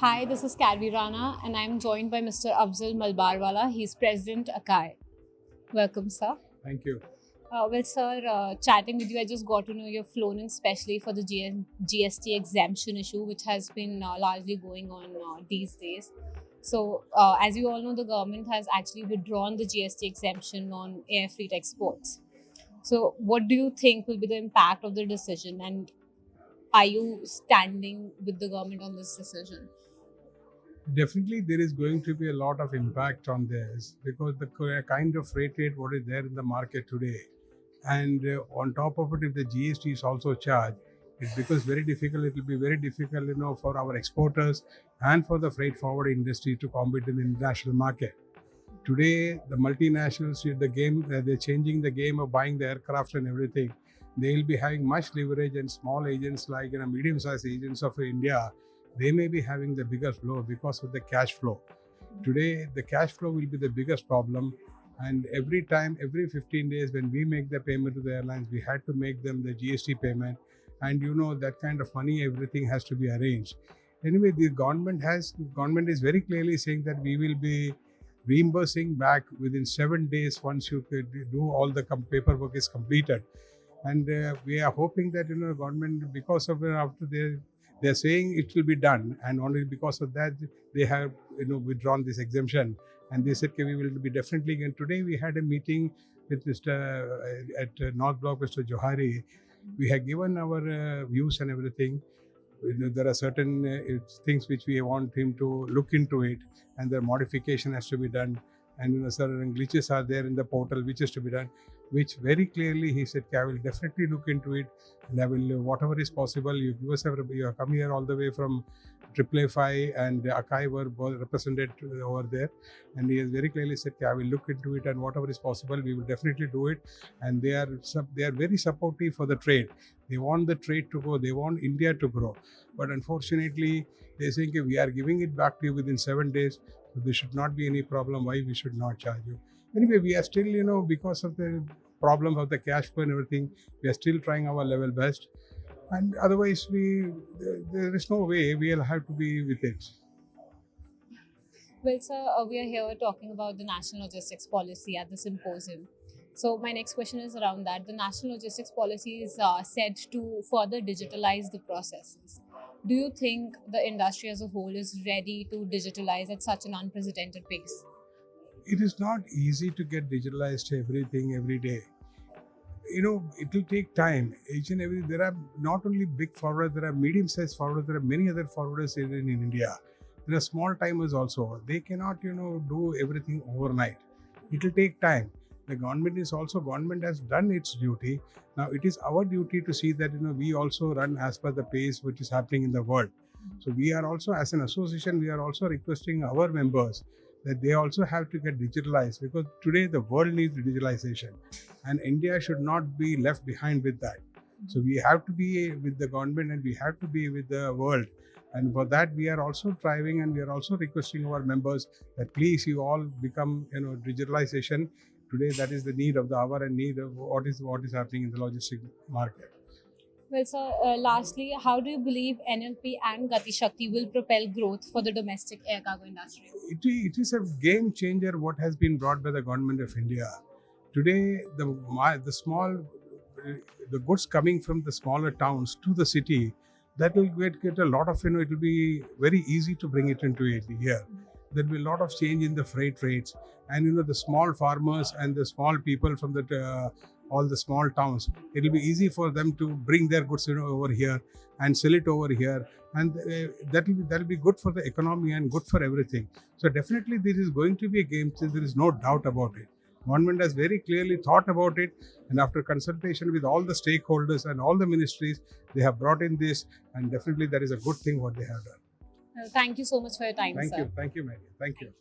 Hi, this is Karvi Rana and I'm joined by Mr. Afzal Malbarwala. He's President ACAAI. Welcome, sir. Thank you. Sir, chatting with you, I just got to know you're flown in especially for the GST exemption issue, which has been largely going on these days. So, as you all know, the government has actually withdrawn the GST exemption on air freight exports. So, what do you think will be the impact of the decision, and are you standing with the government on this decision? Definitely, there is going to be a lot of impact on this because the kind of freight rate what is there in the market today, and on top of it, if the GST is also charged, it becomes very difficult. It will be very difficult, for our exporters and for the freight forward industry to compete in the international market. Today, the multinationals, the game, they're changing the game of buying the aircraft and everything. They will be having much leverage, and small agents like medium-sized agents of India, they may be having the biggest blow because of the cash flow. Today, the cash flow will be the biggest problem. And every time, every 15 days, when we make the payment to the airlines, we had to make them the GST payment. And that kind of money, everything has to be arranged. Anyway, the government is very clearly saying that we will be reimbursing back within 7 days once you could do all the paperwork is completed. And we are hoping that government, because of after they're saying it will be done, and only because of that they have withdrawn this exemption, and they said, okay, we will be definitely. And today we had a meeting with Mr. At North Block, Mr. Johari. We have given our views and everything. There are certain things which we want him to look into it, and the modification has to be done. And certain glitches are there in the portal which is to be done, which very clearly he said, I will definitely look into it, and I will, whatever is possible, you give us you have come here all the way from AAAI, and ACAAI were both represented over there, and he has very clearly said, I will look into it, and whatever is possible, we will definitely do it. And they are very supportive for the trade. They want the trade to go. They want India to grow. But unfortunately, they think we are giving it back to you within 7 days. So there should not be any problem why we should not charge you. Anyway, we are still, because of the problem of the cash flow and everything, we are still trying our level best. And otherwise, there is no way we'll have to be with it. Well, sir, we are here talking about the national logistics policy at the symposium. So my next question is around that. The national logistics policy is said to further digitalize the processes. Do you think the industry as a whole is ready to digitalize at such an unprecedented pace? It is not easy to get digitalized everything every day. It will take time. Each and every, there are not only big forwarders, there are medium-sized forwarders, there are many other forwarders in India. There are small timers also. They cannot, do everything overnight. It will take time. The government has done its duty. Now it is our duty to see that we also run as per the pace which is happening in the world. So we are also, as an association, we are also requesting our members that they also have to get digitalized, because today the world needs digitalization, and India should not be left behind with that. So we have to be with the government, and we have to be with the world. And for that, we are also striving, and we are also requesting our members that please, you all become, digitalization. Today, that is the need of the hour and need of what is happening in the logistic market. Well, sir, lastly, how do you believe NLP and Gati Shakti will propel growth for the domestic air cargo industry? It is a game changer what has been brought by the government of India. Today, the goods coming from the smaller towns to the city, that will get a lot of, it will be very easy to bring it into it here. There will be a lot of change in the freight rates, and the small farmers and the small people from all the small towns, it will be easy for them to bring their goods over here and sell it over here, and that will be good for the economy and good for everything. So definitely this is going to be a game changer. There is no doubt about it. Government has very clearly thought about it, and after consultation with all the stakeholders and all the ministries, they have brought in this, and definitely that is a good thing what they have done. Thank you so much for your time, sir. Thank you, Mary. Thank you.